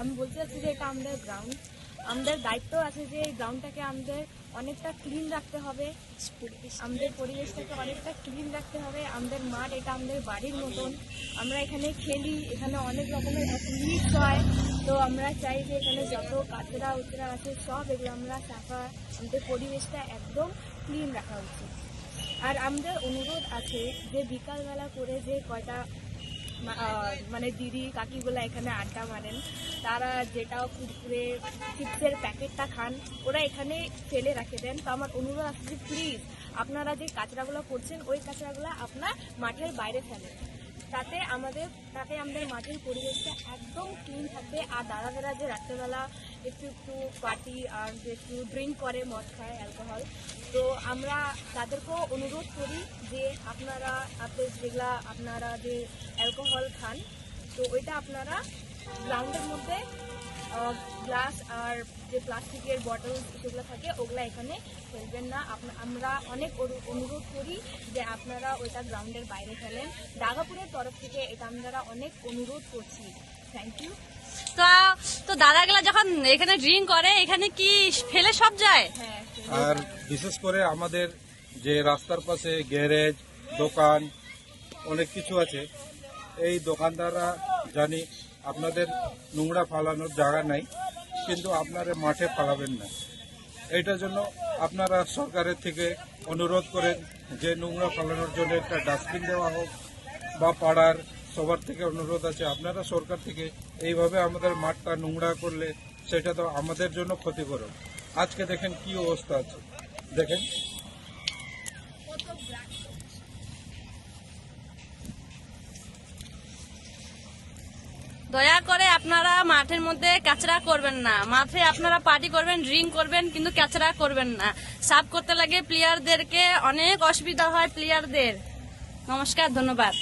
আমি বলতে চাচ্ছি যে এটা আমাদের গ্রাউন্ড, আমাদের দায়িত্ব আছে যে এই গ্রাউন্ডটাকে আমাদের অনেকটা ক্লিন রাখতে হবে, আমাদের পরিবেশটাকে অনেকটা ক্লিন রাখতে হবে। আমাদের মাঠ এটা আমাদের বাড়ির মতন, আমরা এখানে খেলি, এখানে অনেক রকমের অ্যাক্টিভিটিস হয়। তো আমরা চাই যে এখানে যত কাচরা উচরা আছে সব এগুলো আমরা সাফা, আমাদের পরিবেশটা একদম ক্লিন রাখা উচিত। আর আমাদের অনুরোধ আছে যে বিকালবেলা করে যে কয়টা মানে দিদি কাকিগুলা এখানে আড্ডা মারেন, তারা যেটা কুরকুরে চিপসের প্যাকেটটা খান ওরা এখানে ফেলে রাখে দেন। তো আমার অনুরোধ আছে যে প্লিজ আপনারা যে কাঁচরাগুলো করছেন ওই কাঁচরাগুলো আপনার মাঠের বাইরে ফেলেন, তাতে আমাদের মাঠের পরিবেশটা একদম ক্লিন থাকবে। আর দাদারা যে রাত্রেবেলা একটু পার্টি আর যে একটু ড্রিঙ্ক করে, মদ খায়, অ্যালকোহল, তো আমরা তাদেরকেও অনুরোধ করি যে আপনারা যে অ্যালকোহল খান তো ওইটা আপনারা গ্রাউন্ডের মধ্যে গ্লাস আর যে প্লাস্টিকের বটল যেগুলো থাকে ওগুলা এখানে ফেলবেন না। আমরা অনেক অনুরোধ করি যে আপনারা ওইটা গ্রাউন্ডের বাইরে ফেলেন। দাগাপুরের তরফ থেকে এটা আমরা অনেক অনুরোধ করছি। Thank you. তো দাদাগুলা যখন এখানে ড্রিঙ্ক করে এখানে কি ফেলে সব যায়? হ্যাঁ, আর বিশেষ করে আমাদের যে রাস্তার পাশে গ্যারেজ, দোকান অনেক কিছু আছে, এই দোকানদাররা জানি আপনাদের নোংরা ফালানোর জায়গা নাই, কিন্তু আপনারা মাঠে ফালাবেন না। এইটার জন্য আপনারা সরকারের থেকে অনুরোধ করেন যে নোংরা ফালানোর জন্য একটা ডাস্টবিন দেওয়া হোক, বা পাড়ার সবার থেকে অনুরোধ আছে আপনারা সরকার থেকে এইভাবে আমাদের মাঠটা নোংরা করলে সেটা তো আমাদের জন্য ক্ষতিকর। আজকে দেখেন কি অবস্থা আছে, দেখেন। দয়া করে আপনারা মাঠের মধ্যে কাচরা করবেন না, মাঠে আপনারা পার্টি করবেন, ড্রিঙ্ক করবেন, কিন্তু কাচরা করবেন না। সাফ করতে লাগে প্লেয়ারদেরকে অনেক অসুবিধা হয় প্লেয়ারদের। নমস্কার, ধন্যবাদ।